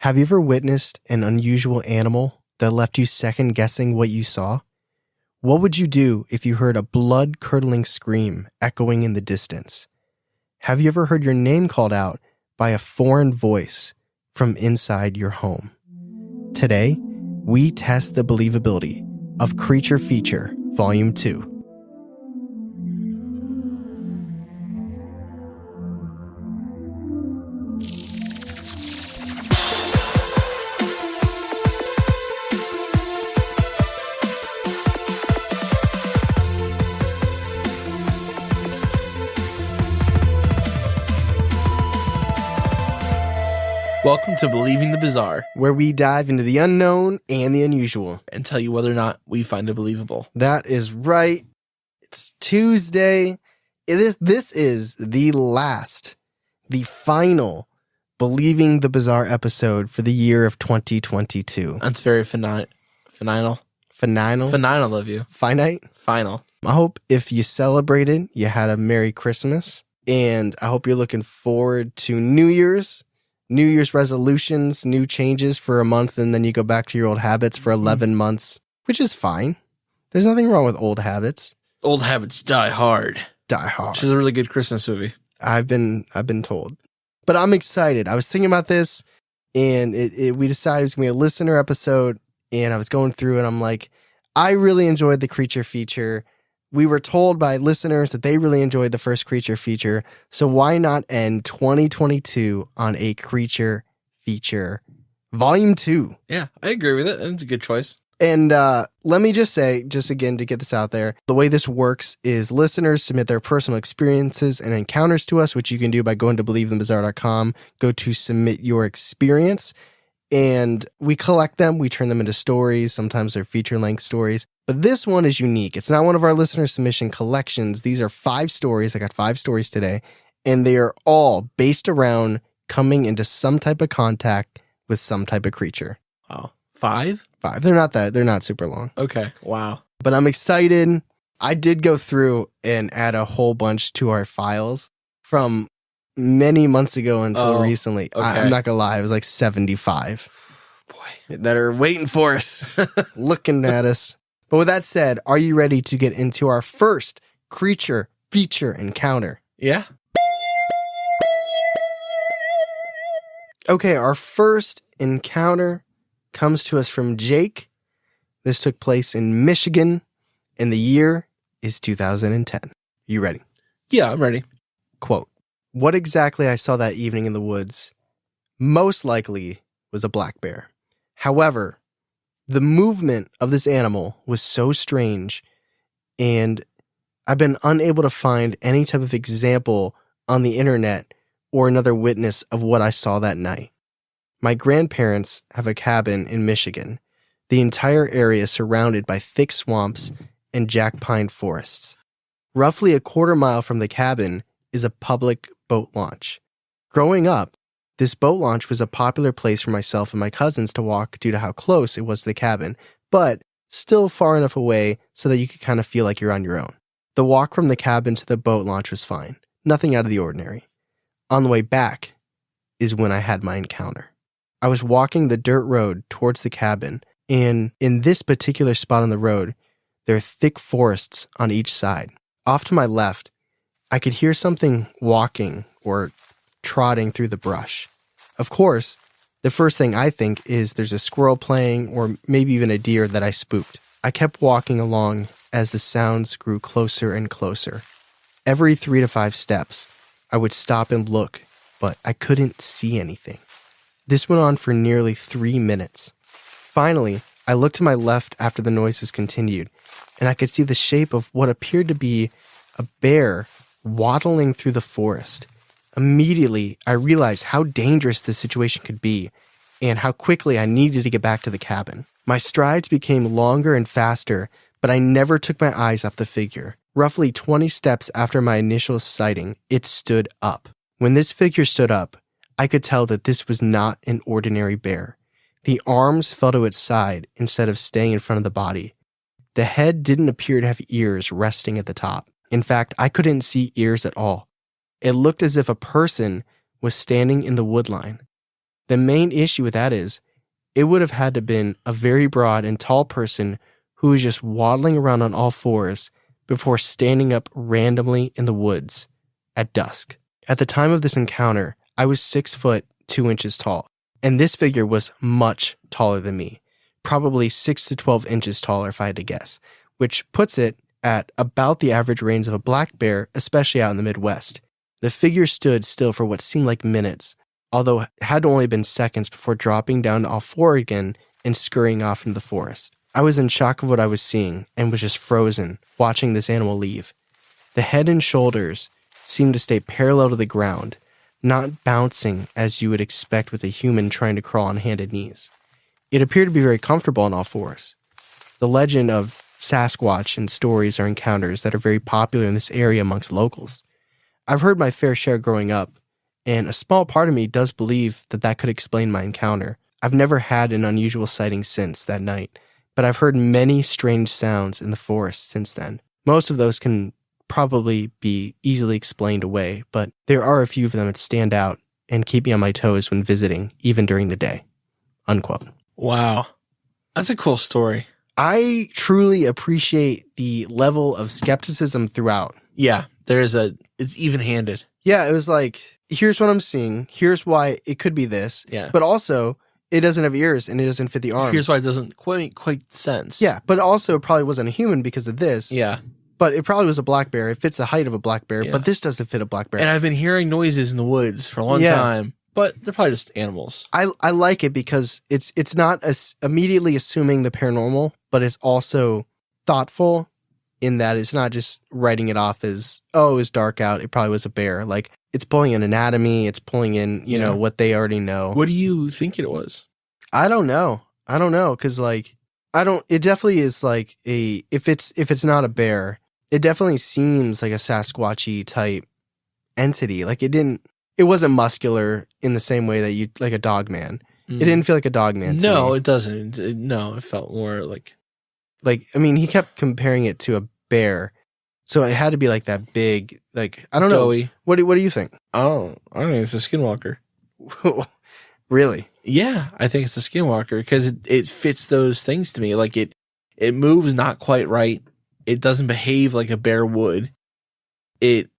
Have you ever witnessed an unusual animal that left you second guessing what you saw? What would you do if you heard a blood-curdling scream echoing in the distance? Have you ever heard your name called out by a foreign voice from inside your home? Today, we test the believability of Creature Feature Volume 2. Welcome to Believing the Bizarre, Where we dive into the unknown and the unusual. and tell you whether or not we find it believable. That is right. It's Tuesday. This is the final Believing the Bizarre episode for the year of 2022. That's very finite of you. Finite? Final. I hope if you celebrated, you had a Merry Christmas. And I hope you're looking forward to New Year's resolutions, new changes for a month, and then you go back to your old habits for 11 months, which is fine. There's nothing wrong with old habits. Old habits die hard. Die hard. Which is a really good Christmas movie. I've been told. But I'm excited. I was thinking about this, and we decided it was going to be a listener episode, and I was going through, and I'm like, I really enjoyed the Creature Feature. We were told by listeners that they really enjoyed the first Creature Feature, so why not end 2022 on a Creature Feature Volume 2? Yeah, I agree with it. It's a good choice. And let me just say, just again to get this out there, the way this works is listeners submit their personal experiences and encounters to us, which you can do by going to believethebizarre.com, go to submit your experience, and we collect them, we turn them into stories, sometimes they're feature-length stories. But this one is unique. It's not one of our listener submission collections. These are 5 stories. I got 5 stories today, and they are all based around coming into some type of contact with some type of creature. Wow. 5? 5. They're not super long. Okay. Wow. But I'm excited. I did go through and add a whole bunch to our files from many months ago until recently. Okay. I'm not gonna lie, it was like 75. Boy. That are waiting for us, looking at us. But with that said, are you ready to get into our first Creature Feature encounter? Yeah. Okay, our first encounter comes to us from Jake. This took place in Michigan, and the year is 2010. You ready? Yeah, I'm ready. Quote, "What exactly I saw that evening in the woods most likely was a black bear. However, the movement of this animal was so strange, and I've been unable to find any type of example on the internet or another witness of what I saw that night. My grandparents have a cabin in Michigan. The entire area is surrounded by thick swamps and jack pine forests. Roughly a quarter mile from the cabin is a public boat launch. Growing up, this boat launch was a popular place for myself and my cousins to walk due to how close it was to the cabin, but still far enough away so that you could kind of feel like you're on your own. The walk from the cabin to the boat launch was fine. Nothing out of the ordinary. On the way back is when I had my encounter. I was walking the dirt road towards the cabin, and in this particular spot on the road, there are thick forests on each side. Off to my left, I could hear something walking or trotting through the brush. Of course, the first thing I think is there's a squirrel playing or maybe even a deer that I spooked. I kept walking along as the sounds grew closer and closer. Every 3 to 5 steps, I would stop and look, but I couldn't see anything. This went on for nearly 3 minutes. Finally, I looked to my left after the noises continued, and I could see the shape of what appeared to be a bear waddling through the forest. Immediately, I realized how dangerous this situation could be and how quickly I needed to get back to the cabin. My strides became longer and faster, but I never took my eyes off the figure. Roughly 20 steps after my initial sighting, it stood up. When this figure stood up, I could tell that this was not an ordinary bear. The arms fell to its side instead of staying in front of the body. The head didn't appear to have ears resting at the top. In fact, I couldn't see ears at all. It looked as if a person was standing in the woodline. The main issue with that is it would have had to have been a very broad and tall person who was just waddling around on all fours before standing up randomly in the woods at dusk. At the time of this encounter, I was 6 foot 2 inches tall, and this figure was much taller than me, probably 6 to 12 inches taller if I had to guess, which puts it at about the average range of a black bear, especially out in the Midwest. The figure stood still for what seemed like minutes, although it had only been seconds before dropping down to all four again and scurrying off into the forest. I was in shock of what I was seeing and was just frozen, watching this animal leave. The head and shoulders seemed to stay parallel to the ground, not bouncing as you would expect with a human trying to crawl on hand and knees. It appeared to be very comfortable on all fours. The legend of Sasquatch and stories are encounters that are very popular in this area amongst locals. I've heard my fair share growing up, and a small part of me does believe that that could explain my encounter. I've never had an unusual sighting since that night, but I've heard many strange sounds in the forest since then. Most of those can probably be easily explained away, but there are a few of them that stand out and keep me on my toes when visiting, even during the day." Unquote. Wow. That's a cool story. I truly appreciate the level of skepticism throughout. Yeah, it's even-handed. Yeah, it was like, here's what I'm seeing, here's why it could be this, Yeah. but also it doesn't have ears and it doesn't fit the arms. Here's why it doesn't quite sense. Yeah, but also it probably wasn't a human because of this. Yeah. But it probably was a black bear. It fits the height of a black bear, Yeah. but this doesn't fit a black bear. And I've been hearing noises in the woods for a long time, but they're probably just animals. I like it because it's not as immediately assuming the paranormal, but it's also thoughtful in that it's not just writing it off as, oh, it was dark out, it probably was a bear. Like, it's pulling in anatomy, it's pulling in, you know, what they already know. What do you think it was? I don't know, because, like, it definitely is, like, if it's not a bear, it definitely seems like a Sasquatchy type entity. Like, it wasn't muscular in the same way that like a dog man. It didn't feel like a dog man to No, me. it doesn't. It felt more like... Like, I mean, he kept comparing it to a bear, so it had to be like that big, like, I don't doughy. know. What do you think? I don't think it's a skinwalker. Really? Yeah, I think it's a skinwalker because it fits those things to me. Like, it moves not quite right. It doesn't behave like a bear would. It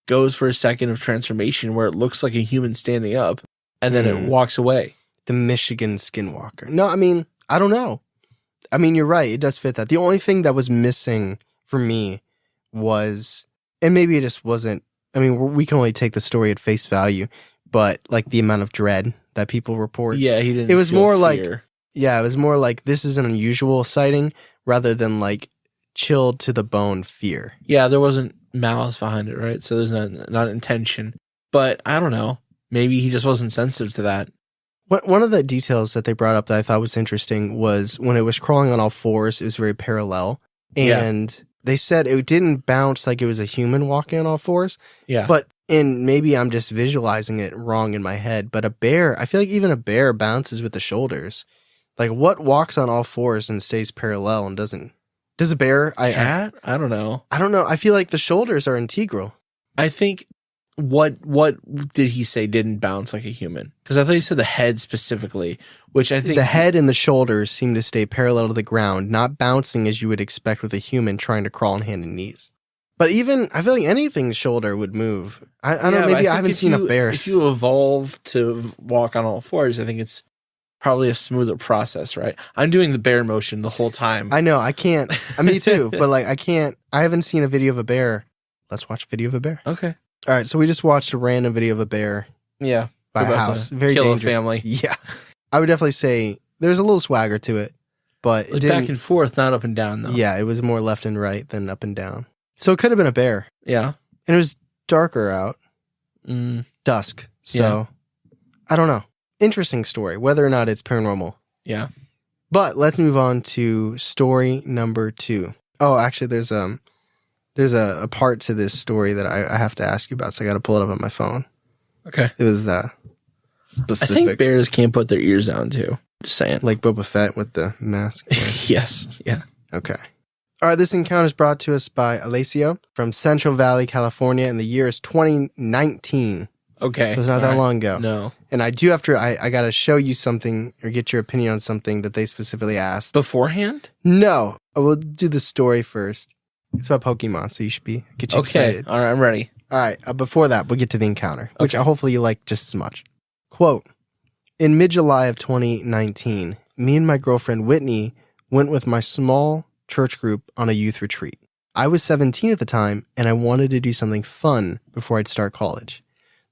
goes for a second of transformation where it looks like a human standing up, and then it walks away. The Michigan skinwalker. No, I mean, I don't know. I mean, you're right. It does fit that. The only thing that was missing for me was, and maybe it just wasn't, I mean, we can only take the story at face value, but like the amount of dread that people report. Yeah, he didn't. It was feel more fear. like, yeah, it was more like this is an unusual sighting rather than like chilled to the bone fear. Yeah, there wasn't malice behind it, right? So there's not intention. But I don't know. Maybe he just wasn't sensitive to that. One of the details that they brought up that I thought was interesting was when it was crawling on all fours, it was very parallel. And they said it didn't bounce like it was a human walking on all fours. Yeah. But, and maybe I'm just visualizing it wrong in my head, but a bear, I feel like even a bear bounces with the shoulders. Like, what walks on all fours and stays parallel and doesn't? Does a bear? Cat? I don't know. I don't know. I feel like the shoulders are integral. I think what did he say didn't bounce like a human? Because I thought he said the head specifically, which I think the head and the shoulders seem to stay parallel to the ground, not bouncing as you would expect with a human trying to crawl on hand and knees. But even, I feel like anything's shoulder would move. I don't know, maybe I haven't seen enough bears. If you evolve to walk on all fours, I think it's probably a smoother process, right? I'm doing the bear motion the whole time. I know, I can't. Me too, but like I haven't seen a video of a bear. Let's watch a video of a bear. Okay. All right, so we just watched a random video of a bear. Yeah. By a house. Very kill dangerous. a family. Yeah. I would definitely say there's a little swagger to it, but it Like didn't. back and forth, not up and down, though. Yeah, it was more left and right than up and down. So it could have been a bear. Yeah. And it was darker out. Dusk. So I don't know. Interesting story, whether or not it's paranormal. Yeah. But let's move on to story number 2. Oh, actually, there's a part to this story that I have to ask you about, so I got to pull it up on my phone. Okay. It was specific. I think bears can't put their ears down, too. Just saying. Like Boba Fett with the mask. Yes. Yeah. Okay. All right, this encounter is brought to us by Alessio from Central Valley, California, and the year is 2019. Okay. So it's not that long ago. No. And I do have to, I got to show you something or get your opinion on something that they specifically asked. Beforehand? No, I will do the story first. It's about Pokemon, so you should get you excited. All right, I'm ready. All right, before that, we'll get to the encounter, which Okay. hopefully you like just as much. Quote, in mid-July of 2019, me and my girlfriend Whitney went with my small church group on a youth retreat. I was 17 at the time, and I wanted to do something fun before I'd start college.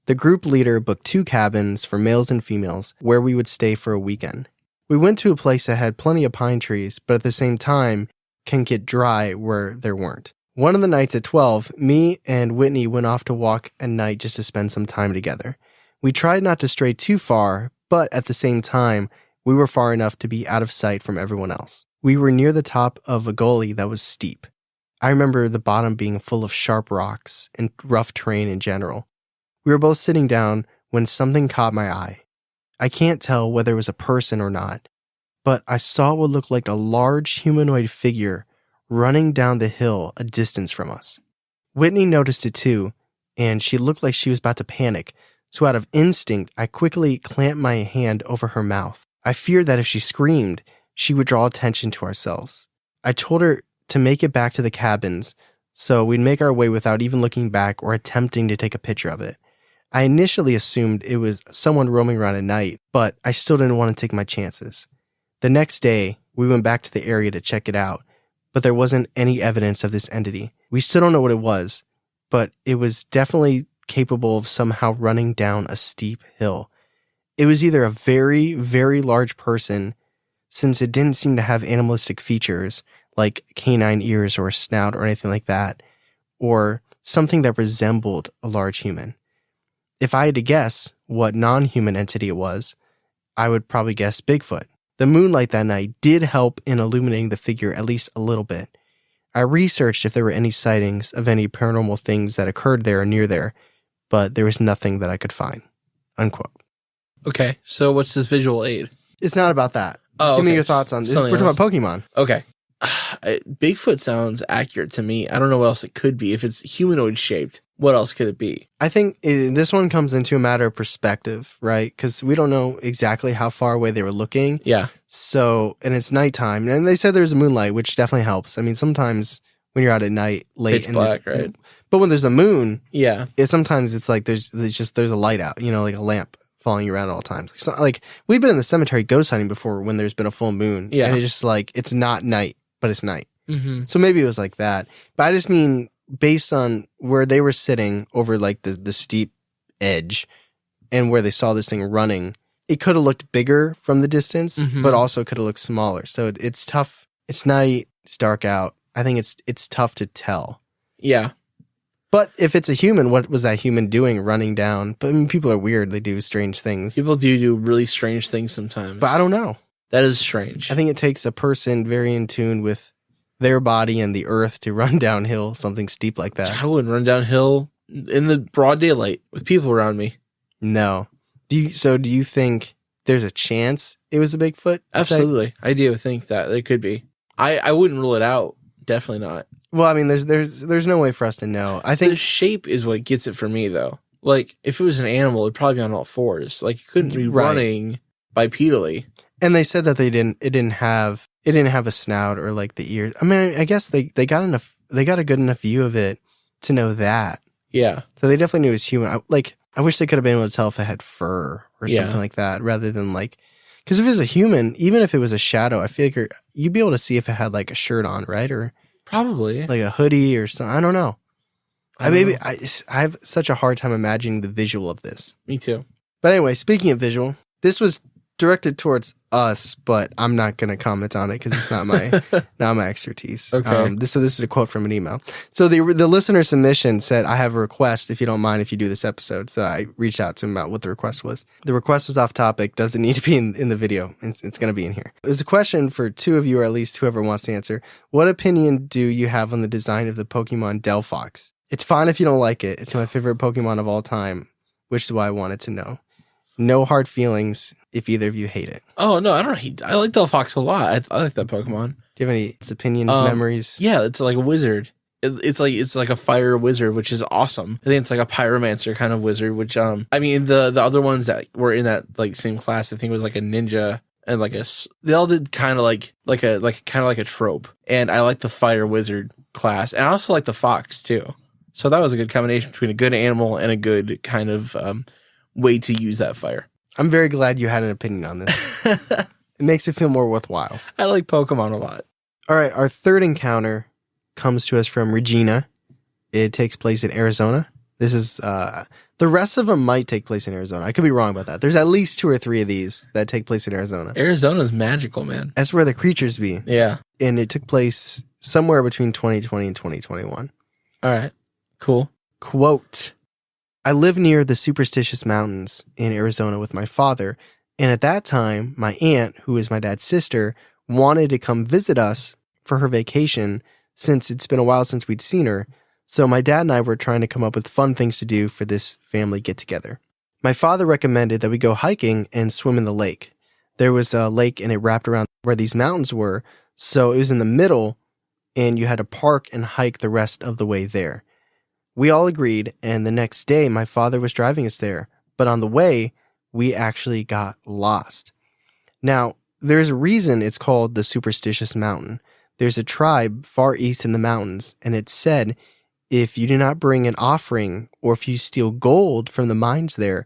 The group leader booked 2 cabins for males and females where we would stay for a weekend. We went to a place that had plenty of pine trees, but at the same time can get dry where there weren't. One of the nights at 12, me and Whitney went off to walk at night just to spend some time together. We tried not to stray too far, but at the same time, we were far enough to be out of sight from everyone else. We were near the top of a gully that was steep. I remember the bottom being full of sharp rocks and rough terrain in general. We were both sitting down when something caught my eye. I can't tell whether it was a person or not, but I saw what looked like a large humanoid figure running down the hill a distance from us. Whitney noticed it too, and she looked like she was about to panic, so out of instinct, I quickly clamped my hand over her mouth. I feared that if she screamed, she would draw attention to ourselves. I told her to make it back to the cabins, so we'd make our way without even looking back or attempting to take a picture of it. I initially assumed it was someone roaming around at night, but I still didn't want to take my chances. The next day, we went back to the area to check it out, but there wasn't any evidence of this entity. We still don't know what it was, but it was definitely capable of somehow running down a steep hill. It was either a very, very large person, since it didn't seem to have animalistic features like canine ears or a snout or anything like that, or something that resembled a large human. If I had to guess what non-human entity it was, I would probably guess Bigfoot. The moonlight that night did help in illuminating the figure at least a little bit. I researched if there were any sightings of any paranormal things that occurred there or near there, but there was nothing that I could find. Unquote. Okay, so what's this visual aid? It's not about that. Oh, Give me okay. your thoughts on this. We're Something talking else. about Pokemon. Okay. Bigfoot sounds accurate to me. I don't know what else it could be. If it's humanoid shaped, what else could it be? I think this one comes into a matter of perspective, right? Because we don't know exactly how far away they were looking. Yeah. So, and it's nighttime. And they said there's a moonlight, which definitely helps. I mean, sometimes when you're out at night, late. Pitch black, right? But when there's a moon, Yeah. sometimes it's like there's a light out, like a lamp following you around at all times. Like we've been in the cemetery ghost hunting before when there's been a full moon. Yeah. And it's just like, it's not night, but it's night. Mm-hmm. So maybe it was like that. But I just mean, based on where they were sitting over like the steep edge and where they saw this thing running, it could have looked bigger from the distance, Mhm. but also could have looked smaller. So it's tough. It's night. It's dark out. I think it's tough to tell. Yeah. But if it's a human, what was that human doing running down? But I mean, people are weird. They do strange things. People do really strange things sometimes. But I don't know. That is strange. I think it takes a person very in tune with their body and the earth to run downhill something steep like that. I wouldn't run downhill in the broad daylight with people around me. No. Do you think there's a chance it was a Bigfoot? Absolutely. I do think that it could be. I wouldn't rule it out. Definitely not. Well, I mean, there's no way for us to know. I The think shape is what gets it for me, though. Like, if it was an animal, it'd probably be on all fours. Like, it couldn't be Right. running bipedally. and they said that it didn't have a snout or like the ears. I mean, I guess they got a good enough view of it to know that. Yeah. So they definitely knew it was human. I wish they could have been able to tell if it had fur or Yeah. something like that rather than like, because if it was a human, even if it was a shadow, I feel like you'd be able to see if it had like a shirt on, right? Or Probably. like a hoodie or something. I don't know. I don't know. I have such a hard time imagining the visual of this. Me too. But anyway, speaking of visual, this was directed towards us, but I'm not going to comment on it because it's not my expertise. Okay. This is a quote from an email. So the listener submission said, "I have a request if you don't mind if you do this episode." So I reached out to him about what the request was. The request was off topic. Doesn't need to be in the video. It's going to be in here. It was a question for two of you, or at least whoever wants to answer. What opinion do you have on the design of the Pokemon Delphox? It's fine if you don't like it. It's my favorite Pokemon of all time, which is why I wanted to know. No hard feelings if either of you hate it. Oh, no, I don't hate. I like Delphox a lot. I like that Pokemon. Do you have any opinions, memories? Yeah, it's like a wizard. It's like a fire wizard, which is awesome. I think it's like a pyromancer kind of wizard, which I mean the other ones that were in that like same class, I think it was like a ninja and like they all did kind of like a trope. And I like the fire wizard class, and I also like the fox too. So that was a good combination between a good animal and a good kind of way to use that fire. I'm very glad you had an opinion on this. It makes it feel more worthwhile. I like Pokemon a lot. All right, our third encounter comes to us from Regina. It takes place in Arizona. This is the rest of them might take place in Arizona. I could be wrong about that. There's at least 2 or 3 of these that take place in Arizona. Arizona's magical, man. That's where the creatures be. Yeah. And it took place somewhere between 2020 and 2021. All right. Cool. Quote, I live near the Superstitious Mountains in Arizona with my father, and at that time, my aunt, who is my dad's sister, wanted to come visit us for her vacation since it's been a while since we'd seen her. So my dad and I were trying to come up with fun things to do for this family get-together. My father recommended that we go hiking and swim in the lake. There was a lake and it wrapped around where these mountains were, so it was in the middle and you had to park and hike the rest of the way there. We all agreed, and the next day my father was driving us there, but on the way, we actually got lost. Now, there's a reason it's called the Superstitious Mountain. There's a tribe far east in the mountains, and it's said if you do not bring an offering or if you steal gold from the mines there,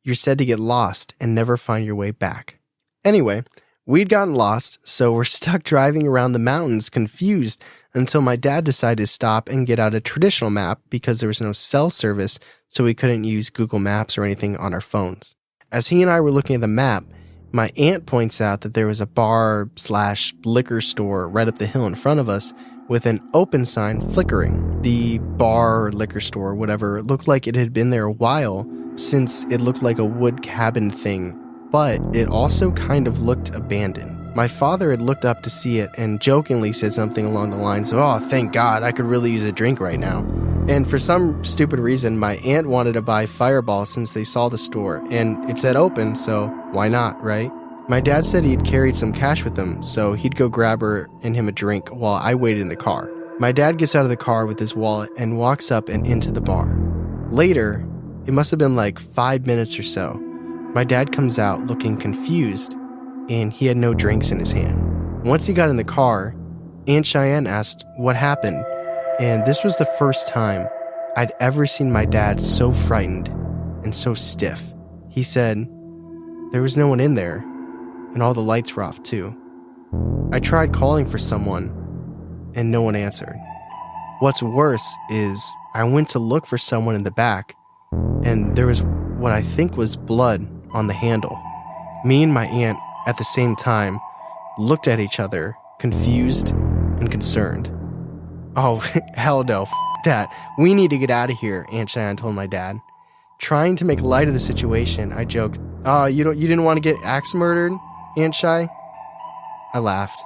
you're said to get lost and never find your way back. Anyway, we'd gotten lost, so we're stuck driving around the mountains confused until my dad decided to stop and get out a traditional map because there was no cell service, so we couldn't use Google Maps or anything on our phones. As he and I were looking at the map, my aunt points out that there was a bar/liquor store right up the hill in front of us with an open sign flickering. The bar or liquor store, whatever, looked like it had been there a while since it looked like a wood cabin thing, but it also kind of looked abandoned. My father had looked up to see it and jokingly said something along the lines of, "Oh, thank God, I could really use a drink right now." And for some stupid reason, my aunt wanted to buy Fireball since they saw the store, and it said open, so why not, right? My dad said he'd carried some cash with him, so he'd go grab her and him a drink while I waited in the car. My dad gets out of the car with his wallet and walks up and into the bar. Later, it must have been like 5 minutes or so, my dad comes out looking confused, and he had no drinks in his hand. Once he got in the car, Aunt Cheyenne asked what happened, and this was the first time I'd ever seen my dad so frightened and so stiff. He said, there was no one in there, and all the lights were off too. I tried calling for someone, and no one answered. What's worse is I went to look for someone in the back, and there was what I think was blood on the handle. Me and my aunt, at the same time, looked at each other, confused and concerned. Oh, hell no, that. We need to get out of here, Aunt Cheyenne told my dad. Trying to make light of the situation, I joked, you didn't want to get axe murdered, Aunt Shy? I laughed.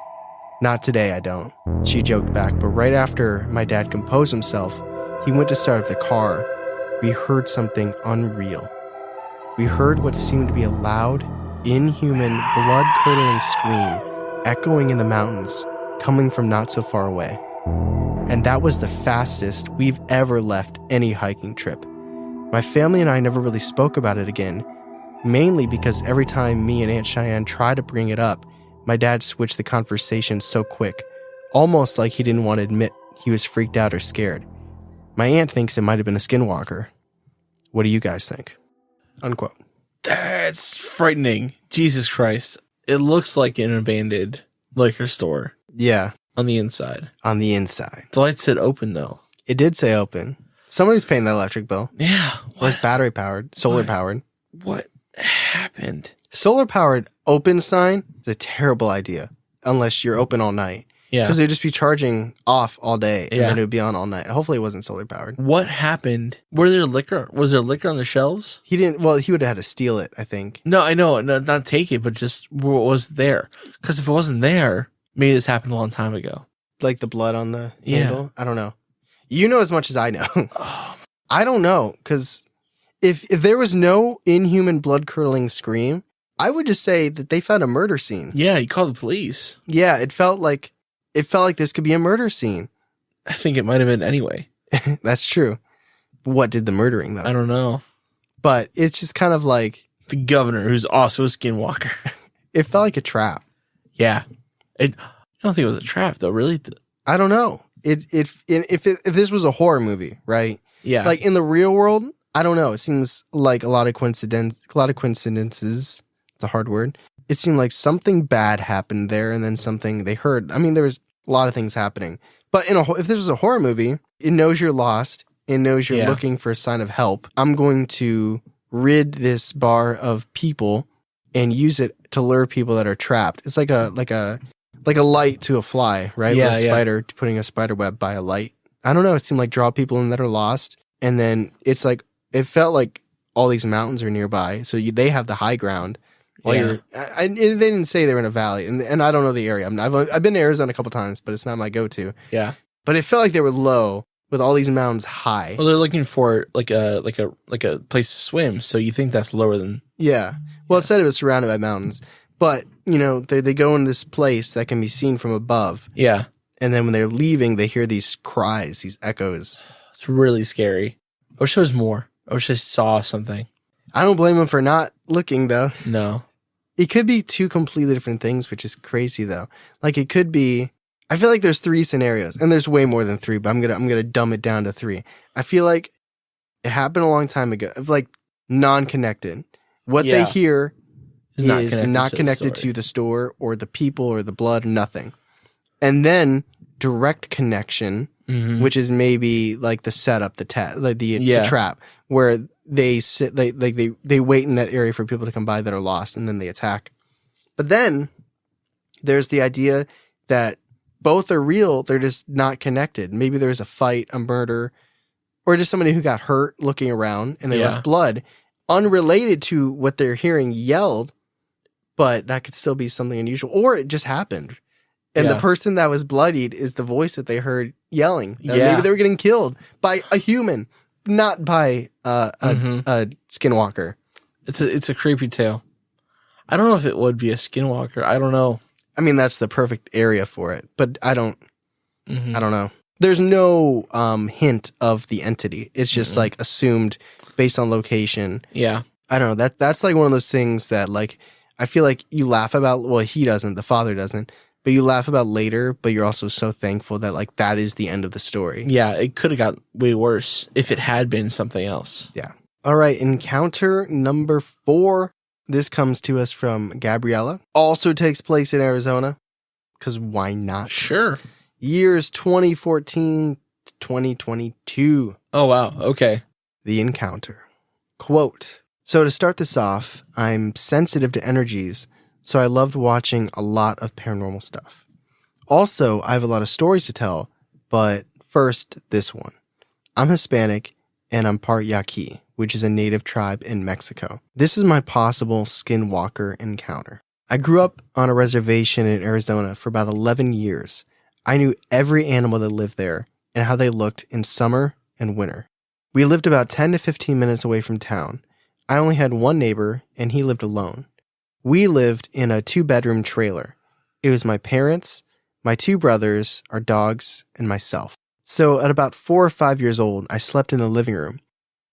Not today, I don't. She joked back, but right after my dad composed himself, he went to start up the car. We heard something unreal. We heard what seemed to be a loud, inhuman, blood-curdling scream echoing in the mountains, coming from not so far away. And that was the fastest we've ever left any hiking trip. My family and I never really spoke about it again, mainly because every time me and Aunt Cheyenne tried to bring it up, my dad switched the conversation so quick, almost like he didn't want to admit he was freaked out or scared. My aunt thinks it might have been a skinwalker. What do you guys think? Unquote. That's frightening. Jesus Christ. It looks like an abandoned liquor store. Yeah. On the inside. On the inside. The light said open, though. It did say open. Somebody's paying the electric bill. Yeah. Or it's battery powered, solar powered. What happened? Solar powered open sign is a terrible idea unless you're open all night. Yeah. Because it would just be charging off all day and Yeah. then it would be on all night. Hopefully it wasn't solar powered. What happened? Was there liquor on the shelves? He would have had to steal it, I think. No, I know. No, not take it, but just what was there. Because if it wasn't there, maybe this happened a long time ago. Like the blood on the Yeah. handle? I don't know. You know as much as I know. Oh, I don't know, because if there was no inhuman blood-curdling scream, I would just say that they found a murder scene. yeah, you called the police. Yeah, it felt like this could be a murder scene. I think it might have been anyway. That's true. What did the murdering, though? I don't know. But it's just kind of like... The governor, who's also a skinwalker. It felt like a trap. Yeah. I don't think it was a trap, though, really. I don't know. If this was a horror movie, right? Yeah. Like, in the real world, I don't know. It seems like a lot of coincidences. It's a hard word. It seemed like something bad happened there, and then something they heard. I mean, there was a lot of things happening. But if this was a horror movie, it knows you're lost. It knows you're looking for a sign of help. I'm going to rid this bar of people and use it to lure people that are trapped. It's like a light to a fly, right? Yeah, With a spider, putting a spider web by a light. I don't know. It seemed like draw people in that are lost. And then it's like, it felt like all these mountains are nearby. So they have the high ground. They didn't say they were in a valley. And I don't know the area. I've been to Arizona a couple times, but it's not my go-to. Yeah. But it felt like they were low with all these mountains high. Well, they're looking for like a place to swim. So you think that's lower than... Yeah. Well, it said it was surrounded by mountains. But, they go in this place that can be seen from above. Yeah. And then when they're leaving, they hear these cries, these echoes. It's really scary. I wish there was more. I wish I saw something. I don't blame them for not looking, though. No. It could be two completely different things, which is crazy, though. Like, it could be... I feel like there's 3 scenarios, and there's way more than 3, but I'm gonna dumb it down to 3. I feel like it happened a long time ago, like non-connected. What they hear is not connected to the store or the people or the blood, nothing. And then direct connection, which is maybe like the setup, the trap, where they sit, they wait in that area for people to come by that are lost, and then they attack. But then there's the idea that both are real, they're just not connected. Maybe there's a fight, a murder, or just somebody who got hurt looking around and they left blood, unrelated to what they're hearing yelled, but that could still be something unusual. Or it just happened. And the person that was bloodied is the voice that they heard yelling. Maybe they were getting killed by a human, not by a skinwalker. It's a creepy tale. I don't know if it would be a skinwalker. I don't know. I mean, that's the perfect area for it, but I don't know. There's no hint of the entity. It's just like assumed based on location. Yeah. I don't know. That's like one of those things that like, I feel like you laugh about, well, he doesn't, the father doesn't, but you laugh about later, but you're also so thankful that like that is the end of the story. Yeah. It could have got way worse if it had been something else. Yeah. All right. Encounter number 4. This comes to us from Gabriella. Also takes place in Arizona, because why not? Sure. Years 2014 to 2022. Oh, wow. Okay. The encounter. Quote, so to start this off, I'm sensitive to energies, so I loved watching a lot of paranormal stuff. Also, I have a lot of stories to tell, but first, this one. I'm Hispanic, and I'm part Yaqui, which is a native tribe in Mexico. This is my possible skinwalker encounter. I grew up on a reservation in Arizona for about 11 years. I knew every animal that lived there and how they looked in summer and winter. We lived about 10 to 15 minutes away from town. I only had one neighbor, and he lived alone. We lived in a 2-bedroom trailer. It was my parents, my 2 brothers, our dogs, and myself. So at about 4 or 5 years old, I slept in the living room.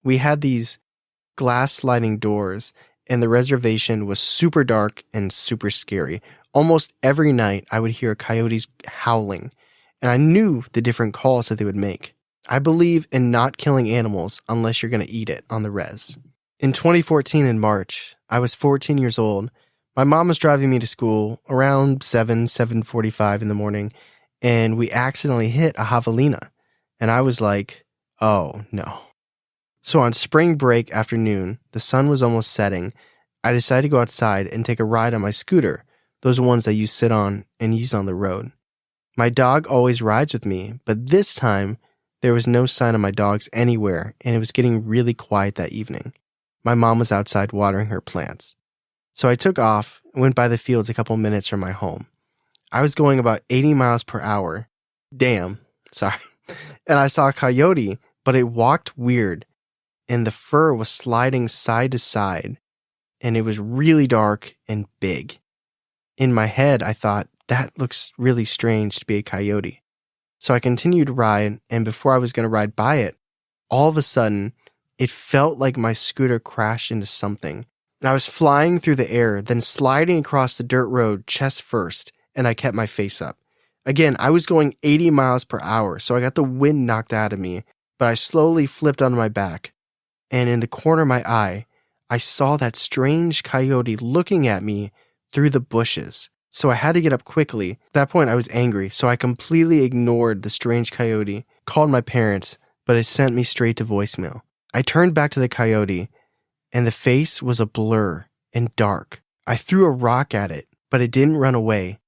We had these glass sliding doors, and the reservation was super dark and super scary. Almost every night, I would hear coyotes howling, and I knew the different calls that they would make. I believe in not killing animals unless you're going to eat it on the res. In 2014 in March, I was 14 years old. My mom was driving me to school around 7:45 in the morning, and we accidentally hit a javelina, and I was like, oh no. So on spring break afternoon, the sun was almost setting. I decided to go outside and take a ride on my scooter, those ones that you sit on and use on the road. My dog always rides with me, but this time there was no sign of my dogs anywhere, and it was getting really quiet that evening. My mom was outside watering her plants. So I took off and went by the fields a couple minutes from my home. I was going about 80 miles per hour. Damn, sorry. And I saw a coyote, but it walked weird, and the fur was sliding side to side, and it was really dark and big. In my head, I thought, that looks really strange to be a coyote. So I continued to ride, and before I was going to ride by it, all of a sudden, it felt like my scooter crashed into something. And I was flying through the air, then sliding across the dirt road chest first, and I kept my face up. Again, I was going 80 miles per hour, so I got the wind knocked out of me, but I slowly flipped onto my back. And in the corner of my eye, I saw that strange coyote looking at me through the bushes. So I had to get up quickly. At that point, I was angry, so I completely ignored the strange coyote, called my parents, but it sent me straight to voicemail. I turned back to the coyote, and the face was a blur and dark. I threw a rock at it, but it didn't run away.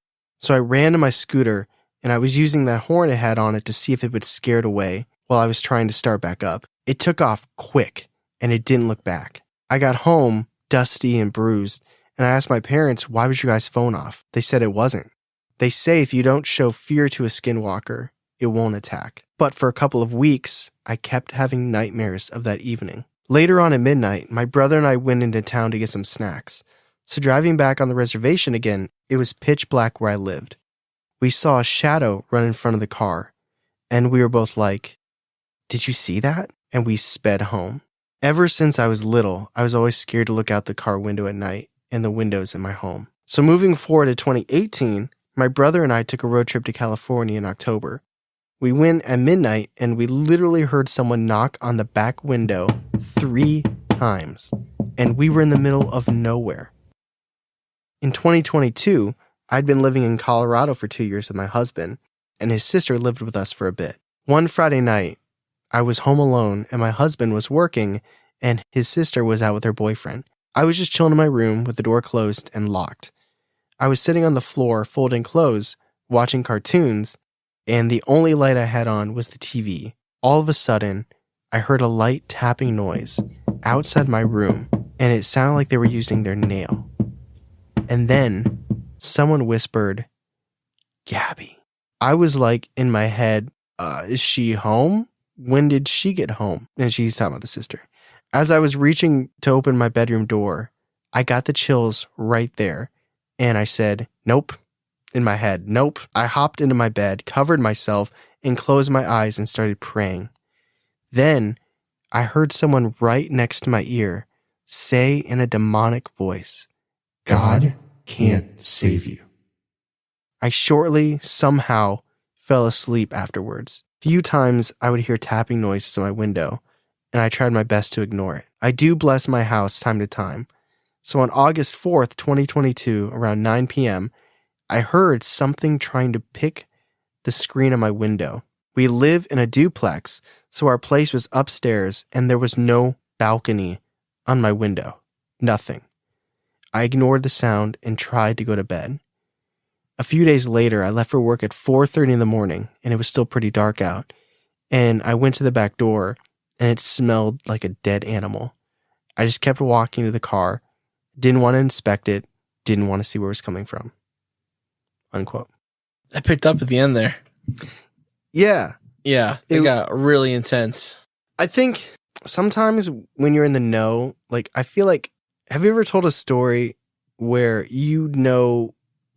So I ran to my scooter, and I was using that horn it had on it to see if it would scare it away while I was trying to start back up. It took off quick, and it didn't look back. I got home, dusty and bruised, and I asked my parents, why was your guys' phone off? They said it wasn't. They say if you don't show fear to a skinwalker, it won't attack. But for a couple of weeks, I kept having nightmares of that evening. Later on at midnight, my brother and I went into town to get some snacks. So driving back on the reservation again, it was pitch black where I lived. We saw a shadow run in front of the car, and we were both like, "Did you see that?" And we sped home. Ever since I was little, I was always scared to look out the car window at night and the windows in my home. So moving forward to 2018, my brother and I took a road trip to California in October. We went at midnight, and we literally heard someone knock on the back window 3 times, and we were in the middle of nowhere. In 2022, I'd been living in Colorado for 2 years with my husband, and his sister lived with us for a bit. One Friday night, I was home alone, and my husband was working, and his sister was out with her boyfriend. I was just chilling in my room with the door closed and locked. I was sitting on the floor folding clothes, watching cartoons, and the only light I had on was the TV. All of a sudden, I heard a light tapping noise outside my room, and it sounded like they were using their nail. And then someone whispered, "Gabby." I was like in my head, is she home? When did she get home? And she's talking about the sister. As I was reaching to open my bedroom door, I got the chills right there. And I said, "Nope." In my head, "Nope." I hopped into my bed, covered myself, and closed my eyes and started praying. Then I heard someone right next to my ear say in a demonic voice, "God can't save you." I shortly, somehow, fell asleep afterwards. Few times I would hear tapping noises at my window, and I tried my best to ignore it. I do bless my house time to time. So on August 4th, 2022, around 9 p.m., I heard something trying to pick the screen of my window. We live in a duplex, so our place was upstairs, and there was no balcony on my window. Nothing. I ignored the sound and tried to go to bed. A few days later, I left for work at 4:30 in the morning, and it was still pretty dark out. And I went to the back door, and it smelled like a dead animal. I just kept walking to the car, didn't want to inspect it, didn't want to see where it was coming from. Unquote. I picked up at the end there. Yeah. Yeah, it got really intense. I think sometimes when you're in the know, like, I feel like, have you ever told a story where you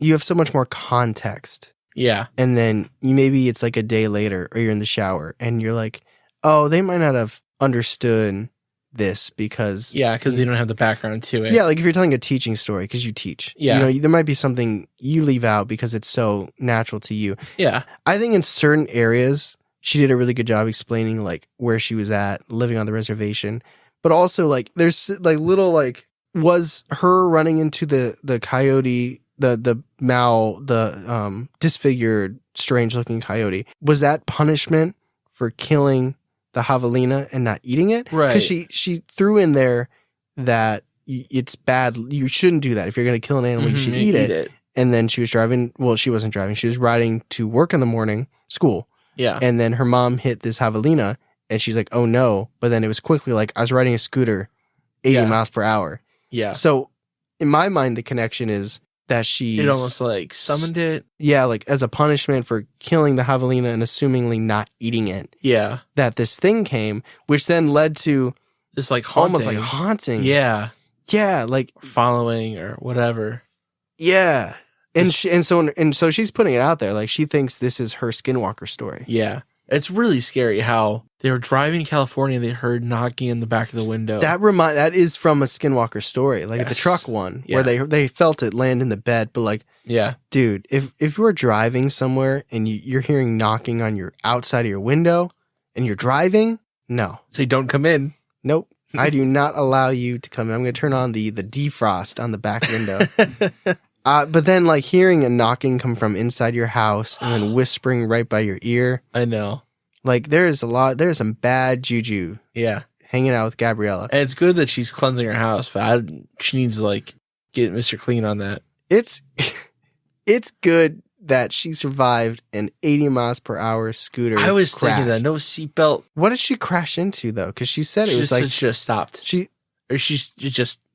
have so much more context? Yeah. And then maybe it's like a day later or you're in the shower and you're like, oh, they might not have understood this because... Yeah, because they don't have the background to it. Yeah, like if you're telling a teaching story because you teach. Yeah. There might be something you leave out because it's so natural to you. Yeah. I think in certain areas, she did a really good job explaining like where she was at, living on the reservation. But also like there's like little like, was her running into the coyote... the disfigured, strange-looking coyote, was that punishment for killing the javelina and not eating it? Right. Because she threw in there that it's bad. You shouldn't do that. If you're going to kill an animal, you should eat it. And then she was driving. Well, she wasn't driving. She was riding to work in the morning, school. Yeah. And then her mom hit this javelina, and she's like, "Oh no!" But then it was quickly like I was riding a scooter, 80 miles per hour. Yeah. So in my mind, the connection is that it almost like summoned it. Yeah, like as a punishment for killing the javelina and assumingly not eating it. Yeah. That this thing came, which then led to this like haunting. Almost like haunting. Yeah. Yeah, like following or whatever. Yeah. And so she's putting it out there. Like, she thinks this is her skinwalker story. Yeah. It's really scary how they were driving in California and they heard knocking in the back of the window. That is from a skinwalker story, like the truck one, where they felt it land in the bed. But like, dude, if you're driving somewhere and you're hearing knocking on your outside of your window and you're driving, no. Say, don't come in. Nope. I do not allow you to come in. I'm going to turn on the defrost on the back window. But then, like, hearing a knocking come from inside your house and then whispering right by your ear. I know. Like, there's some bad juju. Yeah. Hanging out with Gabriella. And it's good that she's cleansing her house, but she needs to, like, get Mr. Clean on that. It's good that she survived an 80 miles per hour scooter. I was crash. thinking that. No seatbelt. What did she crash into, though? Because she said it was like. She should have stopped. She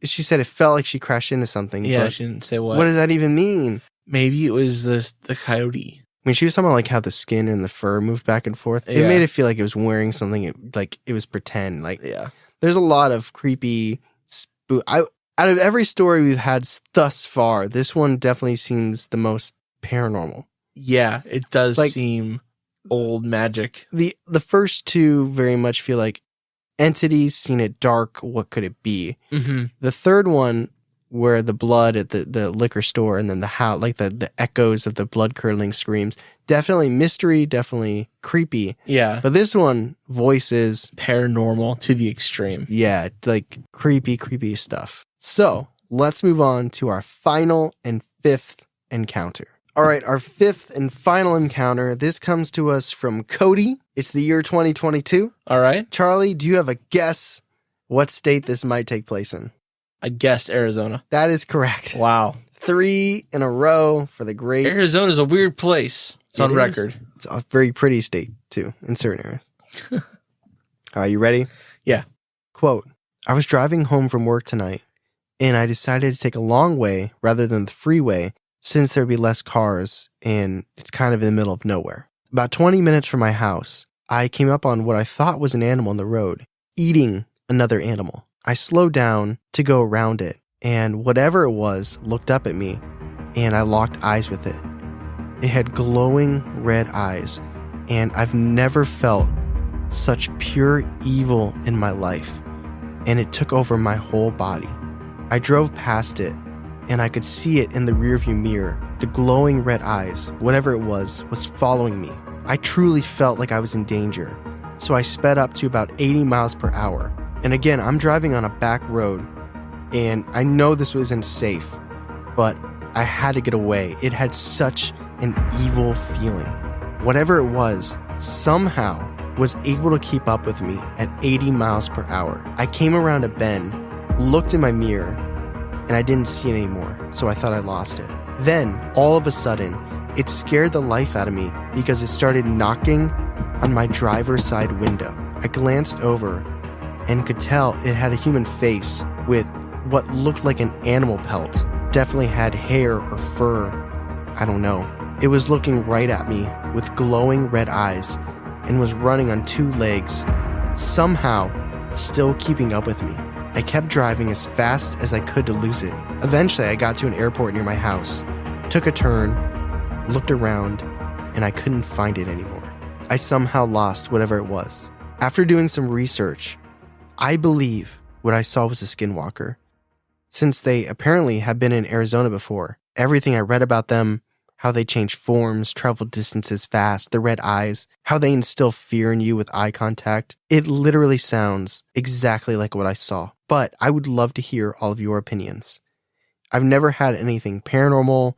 said it felt like she crashed into something. Yeah, she didn't say what. What does that even mean? Maybe it was the coyote. I mean, she was talking about like how the skin and the fur moved back and forth. It made it feel like it was wearing something, like it was pretend. Like, there's a lot of creepy. Out of every story we've had thus far, this one definitely seems the most paranormal. Yeah, it does seem old magic. The first two very much feel like entities seen it dark. What could it be? Mm-hmm. The third one, where the blood at the liquor store and then the house, like the echoes of the blood curdling screams, definitely mystery, definitely creepy. Yeah. But this one, voices. Paranormal to the extreme. Yeah, like creepy stuff. So let's move on to our final and fifth encounter. All right, our fifth and final encounter. This comes to us from Cody. It's the year 2022. All right. Charlie, do you have a guess what state this might take place in? I guessed Arizona. That is correct. Wow. 3 in a row for the great. Arizona's a weird place. It's on record. It's a very pretty state, too, in certain areas. Are you ready? Yeah. Quote, I was driving home from work tonight, and I decided to take a long way rather than the freeway since there'd be less cars, and it's kind of in the middle of nowhere. About 20 minutes from my house, I came up on what I thought was an animal on the road, eating another animal. I slowed down to go around it, and whatever it was looked up at me, and I locked eyes with it. It had glowing red eyes, and I've never felt such pure evil in my life, and it took over my whole body. I drove past it, and I could see it in the rearview mirror. The glowing red eyes, whatever it was following me. I truly felt like I was in danger, so I sped up to about 80 miles per hour. And again, I'm driving on a back road, and I know this wasn't safe, but I had to get away. It had such an evil feeling. Whatever it was, somehow was able to keep up with me at 80 miles per hour. I came around a bend, looked in my mirror, and I didn't see it anymore, so I thought I lost it. Then, all of a sudden, it scared the life out of me because it started knocking on my driver's side window. I glanced over and could tell it had a human face with what looked like an animal pelt. Definitely had hair or fur. I don't know. It was looking right at me with glowing red eyes and was running on 2 legs, somehow still keeping up with me. I kept driving as fast as I could to lose it. Eventually, I got to an airport near my house, took a turn, looked around, and I couldn't find it anymore. I somehow lost whatever it was. After doing some research, I believe what I saw was a skinwalker. Since they apparently have been in Arizona before, everything I read about them, how they change forms, travel distances fast, the red eyes, how they instill fear in you with eye contact, it literally sounds exactly like what I saw. But I would love to hear all of your opinions. I've never had anything paranormal,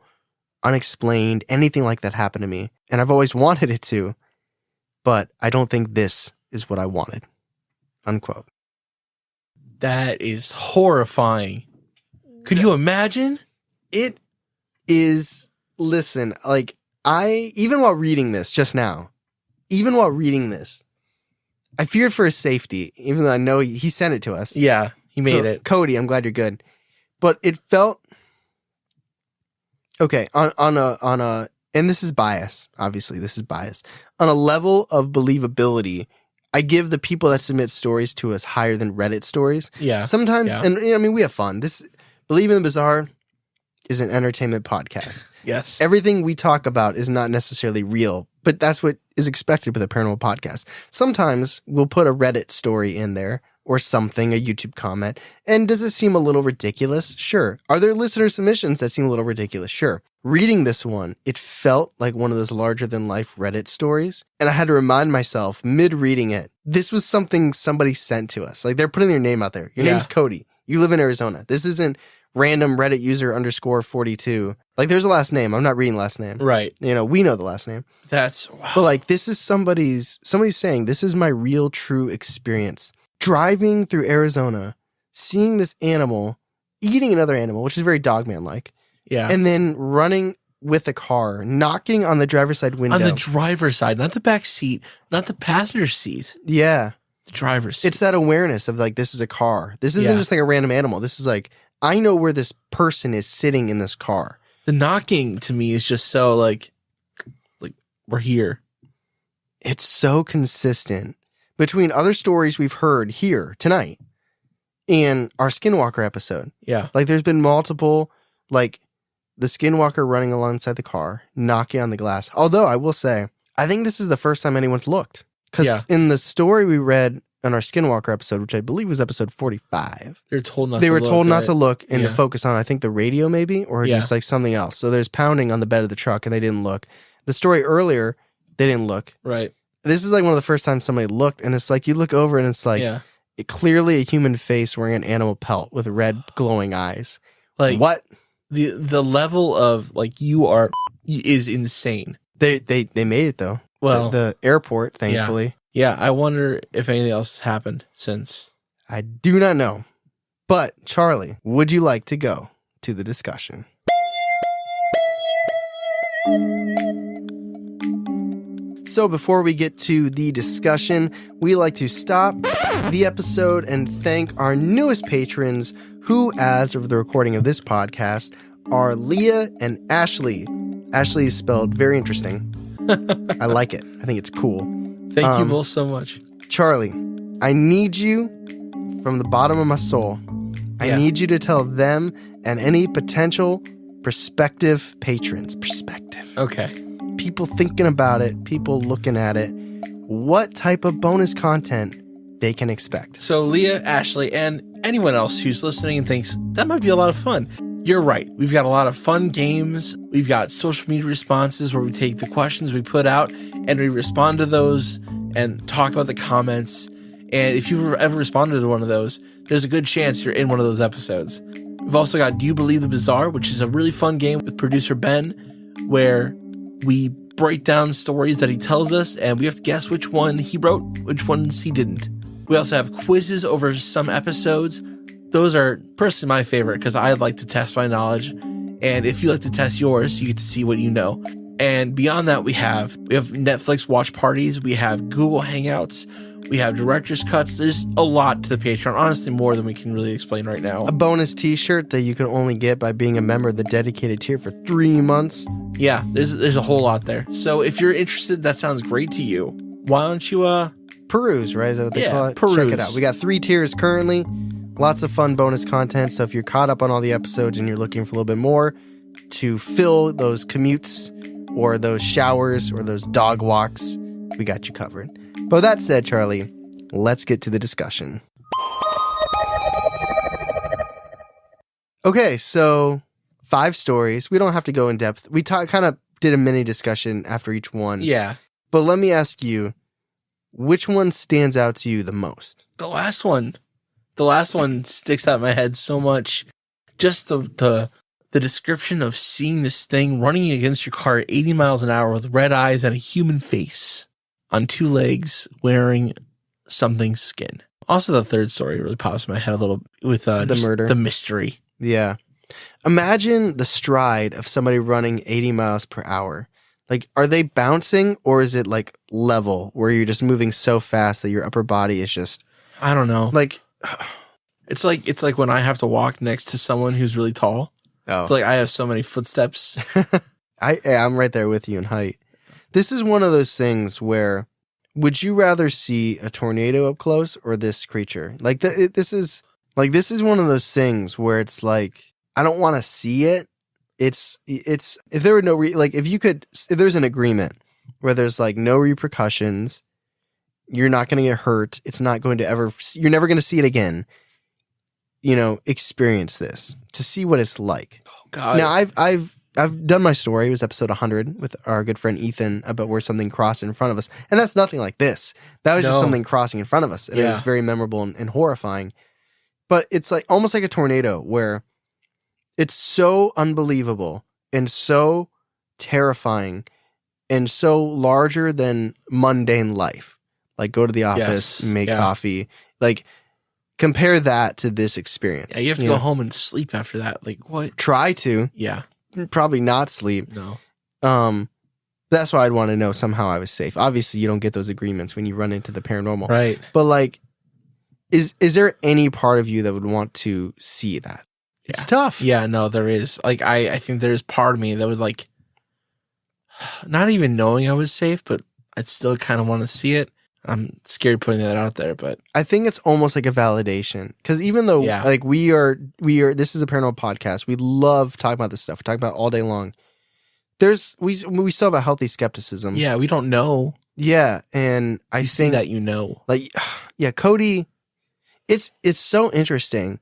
unexplained, anything like that happen to me, and I've always wanted it to, but I don't think this is what I wanted. Unquote. That is horrifying. Could you imagine? It is, listen, like, even while reading this just now, I feared for his safety, even though I know he sent it to us. Yeah, he made it. Cody, I'm glad you're good. But it felt, okay, on a, and this is bias, obviously, this is bias. On a level of believability, I give the people that submit stories to us higher than Reddit stories. Yeah. Sometimes, and I mean, we have fun. This, Believe in the Bizarre, is an entertainment podcast. Yes. Everything we talk about is not necessarily real, but that's what is expected with a paranormal podcast. Sometimes we'll put a Reddit story in there or something, a YouTube comment. And does it seem a little ridiculous? Sure. Are there listener submissions that seem a little ridiculous? Sure. Reading this one, it felt like one of those larger than life Reddit stories. And I had to remind myself mid reading it, this was something somebody sent to us. Like they're putting their name out there. Your name's Cody. You live in Arizona. This isn't random Reddit user _42. Like there's a last name. I'm not reading last name. Right. You know, we know the last name. That's wow. But like this is somebody's saying this is my real true experience. Driving through Arizona, seeing this animal eating another animal, which is very Dogman-like. Yeah. And then running with a car, knocking on the driver's side window. On the driver's side, not the back seat, not the passenger seat. Yeah. The driver's seat. It's that awareness of like, this is a car. This isn't just like a random animal. This is like, I know where this person is sitting in this car. The knocking to me is just so like we're here. It's so consistent between other stories we've heard here tonight and our Skinwalker episode. Yeah. Like there's been multiple, like the Skinwalker running alongside the car, knocking on the glass. Although I will say, I think this is the first time anyone's looked. Because in the story we read on our Skinwalker episode, which I believe was episode 45, they were told not to look and to focus on, I think, the radio maybe, or just like something else. So there's pounding on the bed of the truck and they didn't look. The story earlier, they didn't look. Right. This is like one of the first times somebody looked, and it's like you look over and it's like clearly a human face wearing an animal pelt with red glowing eyes. Like what? The level of like you are is insane. They made it though. Well, the airport, thankfully. Yeah, I wonder if anything else has happened since. I do not know. But Charlie, would you like to go to the discussion? So before we get to the discussion, we like to stop the episode and thank our newest patrons who, as of the recording of this podcast, are Leah and Ashley. Ashley is spelled very interesting. I like it. I think it's cool. Thank you both so much. Charlie, I need you from the bottom of my soul. I need you to tell them and any potential prospective patrons. Okay. People thinking about it, people looking at it, what type of bonus content they can expect. So Leah, Ashley, and anyone else who's listening and thinks that might be a lot of fun. You're right. We've got a lot of fun games. We've got social media responses where we take the questions we put out and we respond to those and talk about the comments. And if you've ever responded to one of those, there's a good chance you're in one of those episodes. We've also got Do You Believe the Bizarre, which is a really fun game with producer Ben, where we break down stories that he tells us and we have to guess which one he wrote, which ones he didn't. We also have quizzes over some episodes. Those are personally my favorite because I like to test my knowledge. And if you like to test yours, you get to see what you know. And beyond that, we have Netflix watch parties. We have Google Hangouts. We have director's cuts. There's a lot to the Patreon. Honestly, more than we can really explain right now. A bonus t-shirt that you can only get by being a member of the dedicated tier for 3 months. Yeah, there's a whole lot there. So if you're interested, that sounds great to you. Why don't you peruse, right? Is that what they call it? Peruse. Check it out. We got 3 tiers currently. Lots of fun bonus content. So if you're caught up on all the episodes and you're looking for a little bit more to fill those commutes or those showers or those dog walks, we got you covered. But with that said, Charlie, let's get to the discussion. Okay, so 5 stories. We don't have to go in depth. We kind of did a mini discussion after each one. Yeah. But let me ask you, which one stands out to you the most? The last one. The last one sticks out in my head so much. Just the description of seeing this thing running against your car at 80 miles an hour with red eyes and a human face on 2 legs wearing something's skin. Also, the third story really pops in my head a little with the murder. The mystery. Yeah. Imagine the stride of somebody running 80 miles per hour. Like, are they bouncing or is it like level where you're just moving so fast that your upper body is just... I don't know. Like... It's like when I have to walk next to someone who's really tall. Oh. It's like I have so many footsteps. I'm right there with you in height. This is one of those things where would you rather see a tornado up close or this creature? Like this is one of those things where it's like I don't want to see it, It's if there were no if there's an agreement where there's like no repercussions, you're not going to get hurt. It's not going to you're never going to see it again. Experience this to see what it's like. Oh God. Now I've done my story. It was episode 100 with our good friend Ethan about where something crossed in front of us. And that's nothing like this. That was just something crossing in front of us. And it was very memorable and horrifying. But it's like almost like a tornado where it's so unbelievable and so terrifying and so larger than mundane life. Like go to the office, make coffee. Like compare that to this experience. Yeah, you have to go home and sleep after that. Like what? Try to. Yeah. Probably not sleep. No. That's why I'd want to know somehow I was safe. Obviously, you don't get those agreements when you run into the paranormal. Right. But like, is there any part of you that would want to see that? It's tough. Yeah, no, there is. Like, I think there's part of me that would like, not even knowing I was safe, but I'd still kind of want to see it. I'm scared putting that out there, but I think it's almost like a validation because even though like we are, this is a paranormal podcast. We love talking about this stuff. We talk about it all day long. We still have a healthy skepticism. Yeah, we don't know. Yeah, and I think that like, yeah, Cody, it's so interesting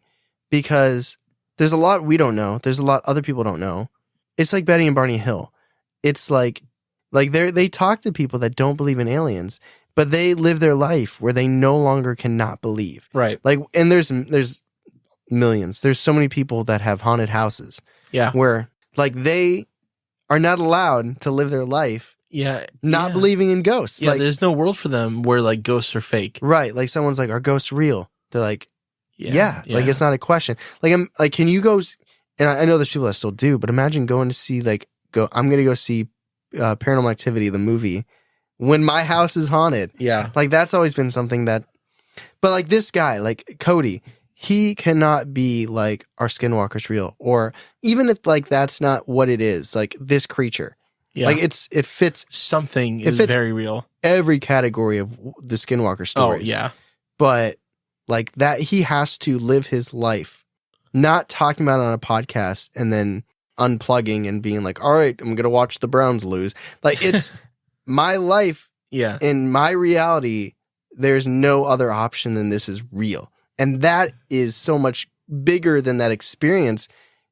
because there's a lot we don't know. There's a lot other people don't know. It's like Betty and Barney Hill. It's like they talk to people that don't believe in aliens. But they live their life where they no longer cannot believe. Right. Like, and there's millions. There's so many people that have haunted houses. Yeah. Where, like, they are not allowed to live their life not believing in ghosts. Yeah, like, there's no world for them where, like, ghosts are fake. Right. Like, someone's like, are ghosts real? They're like, yeah. Like, it's not a question. Like, I'm like, can you go, and I know there's people that still do, but imagine going to see, I'm going to go see Paranormal Activity, the movie, when my house is haunted. Yeah. Like, that's always been something that... But, like, this guy, like, Cody, he cannot be, like, our skinwalker's real. Or even if, like, that's not what it is. Like, this creature. Yeah. Like, it fits... Something is very real. Every category of the skinwalker stories. Oh, yeah. But, like, that he has to live his life. Not talking about it on a podcast and then unplugging and being like, all right, I'm going to watch the Browns lose. Like, it's... My life, in my reality, there's no other option than this is real. And that is so much bigger than that experience,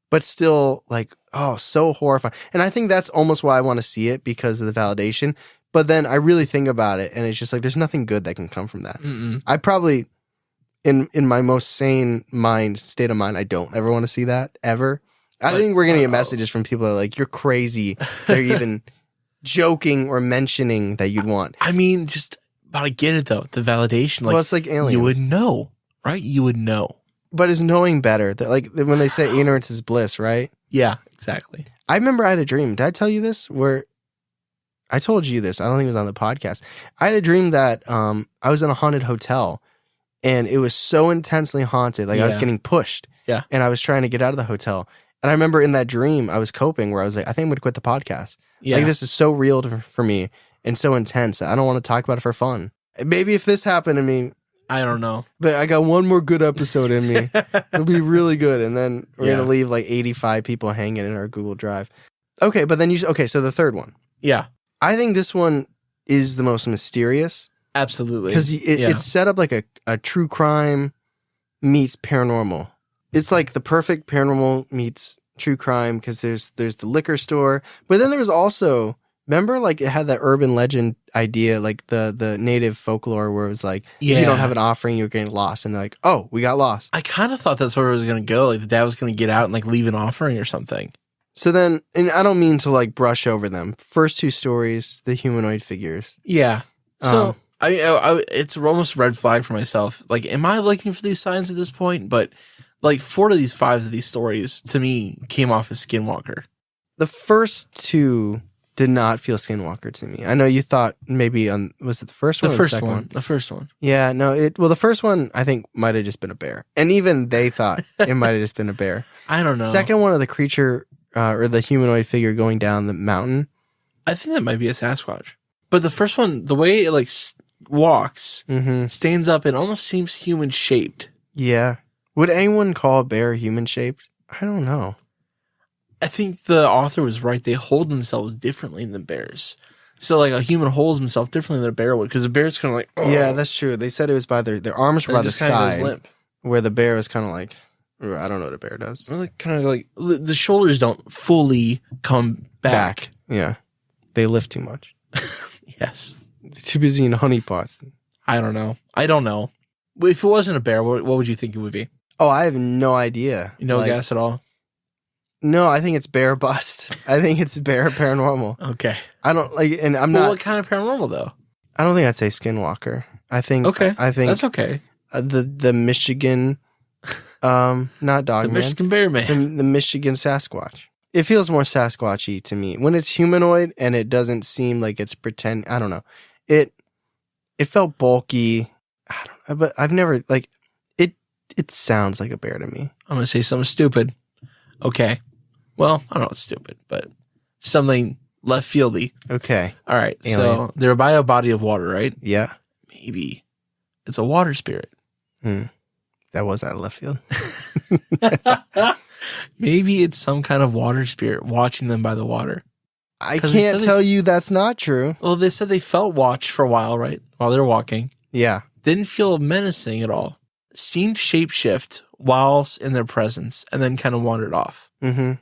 but still like, oh, so horrifying. And I think that's almost why I want to see it because of the validation. But then I really think about it and it's just like, there's nothing good that can come from that. Mm-mm. I probably, in my most sane state of mind, I don't ever want to see that ever. I think we're going to get messages from people that are like, you're crazy. They're even... joking or mentioning that you'd want. I mean, but I get it though. The validation, like, well, it's like aliens. You would know, right? You would know. But is knowing better? That, like when they say ignorance is bliss, right? Yeah, exactly. I remember I had a dream. Did I tell you this? Where I told you this. I don't think it was on the podcast. I had a dream that I was in a haunted hotel, and it was so intensely haunted. Like I was getting pushed. Yeah, and I was trying to get out of the hotel. And I remember in that dream, I was coping where I was like, I think I'm going to quit the podcast. Yeah. Like, this is so real for me and so intense. I don't want to talk about it for fun. Maybe if this happened to me... I don't know. But I got one more good episode in me. It'll be really good. And then we're going to leave like 85 people hanging in our Google Drive. Okay, but then so the third one. Yeah. I think this one is the most mysterious. Absolutely. Because it's set up like a true crime meets paranormal. It's like the perfect paranormal meets true crime because there's the liquor store, but then there was also, remember, like it had that urban legend idea, like the native folklore where it was like, if you don't have an offering, you're getting lost, and they're like, oh, we got lost. I kind of thought that's where it was going to go, like the dad was going to get out and like leave an offering or something. So then, and I don't mean to like brush over them. First two stories, the humanoid figures. Yeah. So I it's almost a red flag for myself. Like, am I looking for these signs at this point? But like 4 of these 5 of these stories to me came off as Skinwalker. The first 2 did not feel Skinwalker to me. I know you thought maybe was it the first one? The first one. Yeah, no, the first one I think might have just been a bear. And even they thought it might have just been a bear. I don't know. Second one of the creature or the humanoid figure going down the mountain. I think that might be a Sasquatch. But the first one, the way it like walks, stands up, and almost seems human shaped. Yeah. Would anyone call a bear human shaped? I don't know. I think the author was right. They hold themselves differently than bears. So like a human holds himself differently than a bear would, because a bear's kind of like, oh. Yeah, that's true. They said it was by their arms were by the side, limp. where the bear was kind of like, I don't know what a bear does. Really kind of like the shoulders don't fully come back. Yeah, they lift too much. Yes, They're too busy in honey pots. I don't know. If it wasn't a bear, what would you think it would be? Oh, I have no idea. No guess at all? No, I think it's bear bust. I think it's bear paranormal. Okay. I don't like, and I'm not. What kind of paranormal though? I don't think I'd say skinwalker. I think. Okay. I think that's okay. The Michigan, not dog The man, Michigan bear man. the Michigan Sasquatch. It feels more Sasquatchy to me when it's humanoid and it doesn't seem like it's pretend. I don't know. It felt bulky. I don't know, but I've never like it. It sounds like a bear to me. I'm gonna say something stupid. Okay. Well, I don't know what's stupid, but something left fieldy. Okay. All right. Alien. So they're by a body of water, right? Yeah. Maybe it's a water spirit. That was out of left field. Maybe it's some kind of water spirit watching them by the water. I can't tell you that's not true. Well, they said they felt watched for a while, right? While they're walking. Yeah. Didn't feel menacing at all. Seemed shapeshift whilst in their presence and then kind of wandered off. Mm-hmm.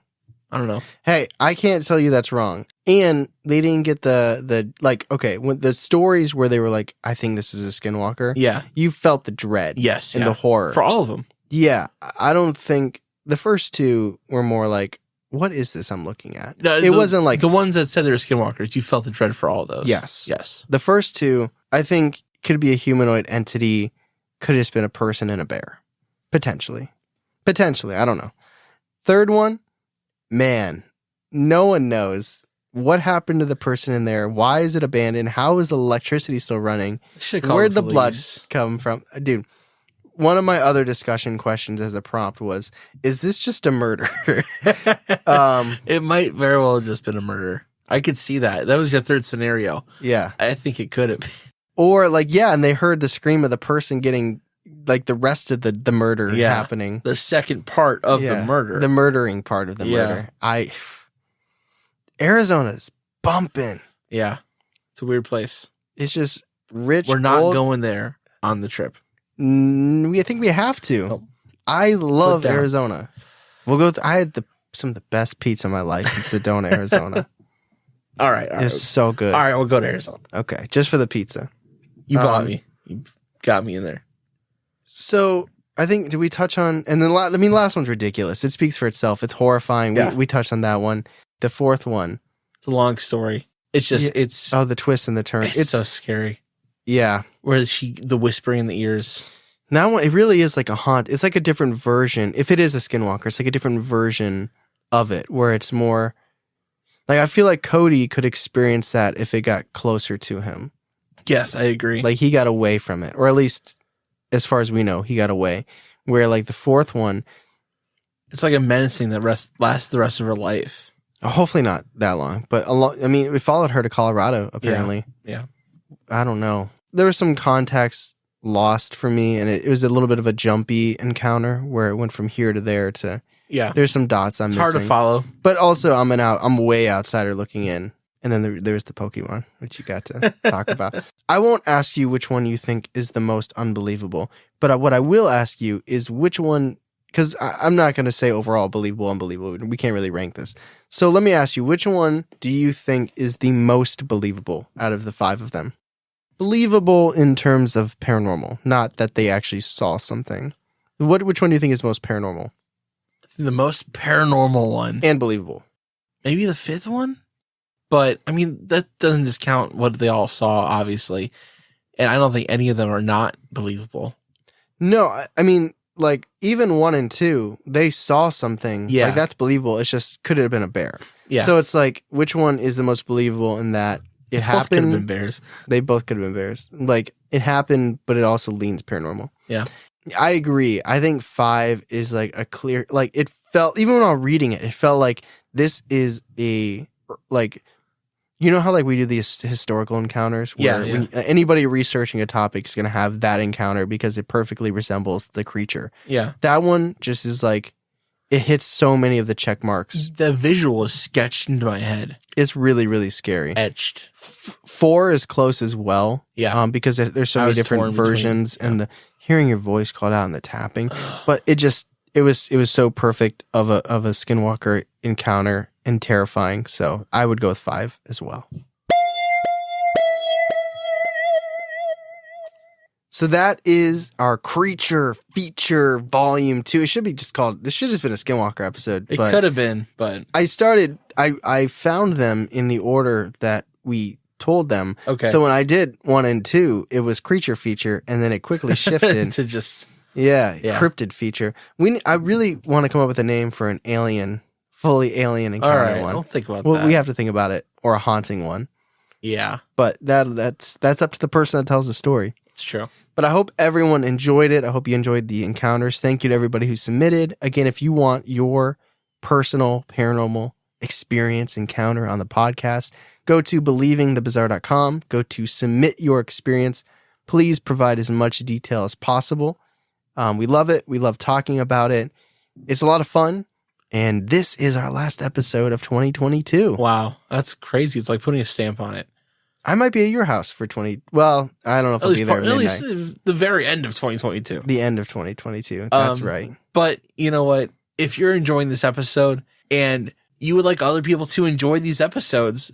I don't know. Hey, I can't tell you that's wrong. And they didn't get the like, okay, when the stories where they were like, I think this is a skinwalker. Yeah. You felt the dread. Yes. And the horror. For all of them. Yeah. I don't think the first two were more like, what is this I'm looking at? No, it wasn't like the ones that said they were skinwalkers. You felt the dread for all of those. Yes. Yes. The first two, I think, could be a humanoid entity. Could have just been a person and a bear. Potentially. I don't know. Third one, man, no one knows what happened to the person in there. Why is it abandoned? How is the electricity still running? Where'd the blood come from? Dude, one of my other discussion questions as a prompt was, is this just a murder? It might very well have just been a murder. I could see that. That was your third scenario. Yeah. I think it could have been. Or like, yeah, and they heard the scream of the person getting like the rest of the murder happening. The second part of the murder. The murdering part of the murder. Arizona's bumping. Yeah. It's a weird place. It's just rich. We're not going there on the trip. I think we have to. Nope. I love Arizona. We'll go. I had some of the best pizza in my life in Sedona, Arizona. All right. It's so good. All right, we'll go to Arizona. Okay, just for the pizza. You bought me. You got me in there. So I think, did we touch on, and then the last one's ridiculous. It speaks for itself. It's horrifying. Yeah. We touched on that one. The fourth one. It's a long story. It's just, it's. Oh, the twist and the turn. It's so scary. Yeah. Where the whispering in the ears. That one, it really is like a haunt. It's like a different version. If it is a skinwalker, it's like a different version of it, where it's more, like, I feel like Cody could experience that if it got closer to him. Yes, I agree. Like, he got away from it, or at least as far as we know, he got away. Where like the fourth one, it's like a menacing that lasts the rest of her life. Hopefully not that long, but I mean, we followed her to Colorado. Apparently, yeah. I don't know. There was some context lost for me, and it was a little bit of a jumpy encounter where it went from here to there to. Yeah, there's some dots I'm missing. It's hard to follow, but also I'm way outsider looking in. And then there's the Pokemon, which you got to talk about. I won't ask you which one you think is the most unbelievable, but what I will ask you is which one, because I'm not going to say overall believable, unbelievable. We can't really rank this. So let me ask you, which one do you think is the most believable out of the 5 of them? Believable in terms of paranormal, not that they actually saw something. Which one do you think is most paranormal? The most paranormal one. And believable. Maybe the 5th one? But, I mean, that doesn't discount what they all saw, obviously. And I don't think any of them are not believable. No, I mean, like, even 1 and 2, they saw something. Yeah. Like, that's believable. It's just, could it have been a bear? Yeah. So it's like, which one is the most believable in that it happened? Both could have been bears. They both could have been bears. Like, it happened, but it also leans paranormal. Yeah. I agree. I think 5 is, like, a clear, like, it felt, even when I was reading it, it felt like this is a, like, you know how like we do these historical encounters where when anybody researching a topic is going to have that encounter because it perfectly resembles the creature. Yeah. That one just is like It hits so many of the check marks. The visual is sketched into my head. It's really, really scary. Etched. 4 is close as well. Yeah. Because there's so many different versions and the hearing your voice called out and the tapping. But it was so perfect of a skinwalker encounter and terrifying. So I would go with 5 as well. So that is our creature feature volume 2. It should be just called, this should have just been a Skinwalker episode. It could have been, but I found them in the order that we told them. Okay. So when I did 1 and 2, it was creature feature, and then it quickly shifted to just cryptid feature. I really want to come up with a name for an alien, fully alien encounter one. I'll think about that. We have to think about it, or a haunting one. Yeah. But that's up to the person that tells the story. It's true. But I hope everyone enjoyed it. I hope you enjoyed the encounters. Thank you to everybody who submitted. Again, if you want your personal paranormal experience encounter on the podcast, go to believingthebizarre.com. Go to submit your experience. Please provide as much detail as possible. We love it. We love talking about it. It's a lot of fun. And this is our last episode of 2022. Wow. That's crazy. It's like putting a stamp on it. I might be at your house for 20. Well, I don't know if I'll be there at midnight. At least the very end of 2022. The end of 2022. That's right. But you know what? If you're enjoying this episode and you would like other people to enjoy these episodes,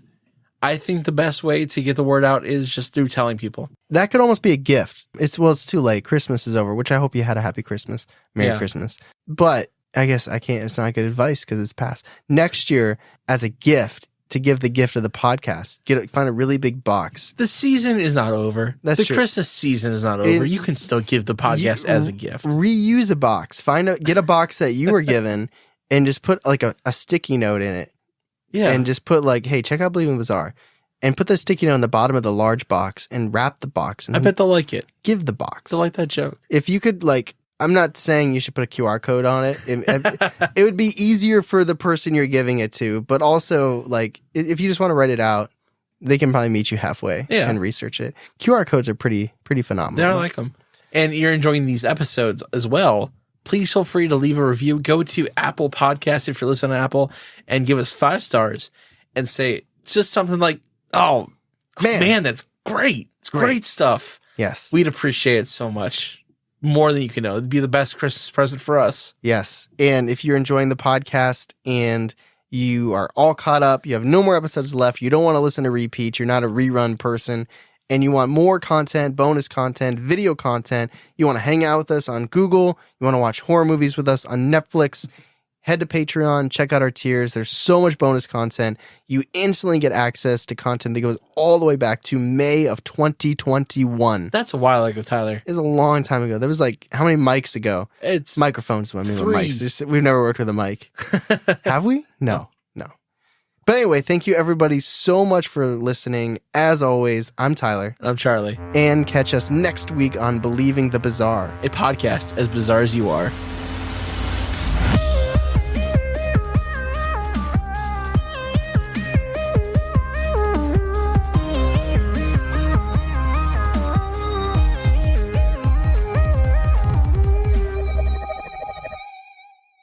I think the best way to get the word out is just through telling people. That could almost be a gift. It's too late. Christmas is over, which I hope you had a happy Christmas. Merry Christmas. But I guess I can't. It's not good advice because it's past. Next year, as a gift, to give the gift of the podcast, find a really big box. The season is not over. That's true. Christmas season is not over. You can still give the podcast as a gift. Reuse a box. Get a box that you were given and just put like a sticky note in it. Yeah. And just put like, hey, check out Believing Bizarre. And put the sticky note on the bottom of the large box and wrap the box. And I bet they'll like it. Give the box. They'll like that joke. If you could I'm not saying you should put a QR code on it. It would be easier for the person you're giving it to, but also if you just want to write it out, they can probably meet you halfway and research it. QR codes are pretty phenomenal. I like them. And you're enjoying these episodes as well. Please feel free to leave a review. Go to Apple Podcasts if you're listening to Apple and give us 5 stars and say just something like, oh, man, that's great. It's great stuff. Yes. We'd appreciate it so much. More than you can know. It'd be the best Christmas present for us. Yes. And if you're enjoying the podcast and you are all caught up, you have no more episodes left, you don't want to listen to repeats, you're not a rerun person, and you want more content, bonus content, video content, you want to hang out with us on Google, you want to watch horror movies with us on Netflix, head to Patreon, check out our tiers. There's so much bonus content. You instantly get access to content that goes all the way back to May of 2021. That's a while ago, Tyler. It's a long time ago. That was how many mics ago? It's microphones. I mean, 3. mics. We've never worked with a mic. Have we? No. But anyway, thank you everybody so much for listening. As always, I'm Tyler. I'm Charlie. And catch us next week on Believing the Bizarre, a podcast as bizarre as you are.